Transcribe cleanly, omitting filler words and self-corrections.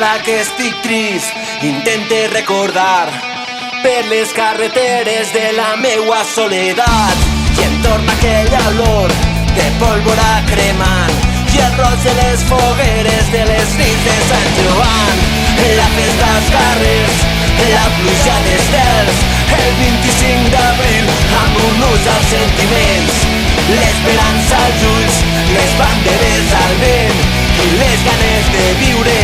vegada que estic trist intente recordar per les carreteres de la meua soledat i em torna aquell olor de pólvora cremant i el roig de les fogueres de les nits de Sant Joan. La festa als carrers, la pluja d'estels, el 25 d'abril amb un nus als sentiments, l'esperança als ulls, les banderes al vent i les ganes de viure,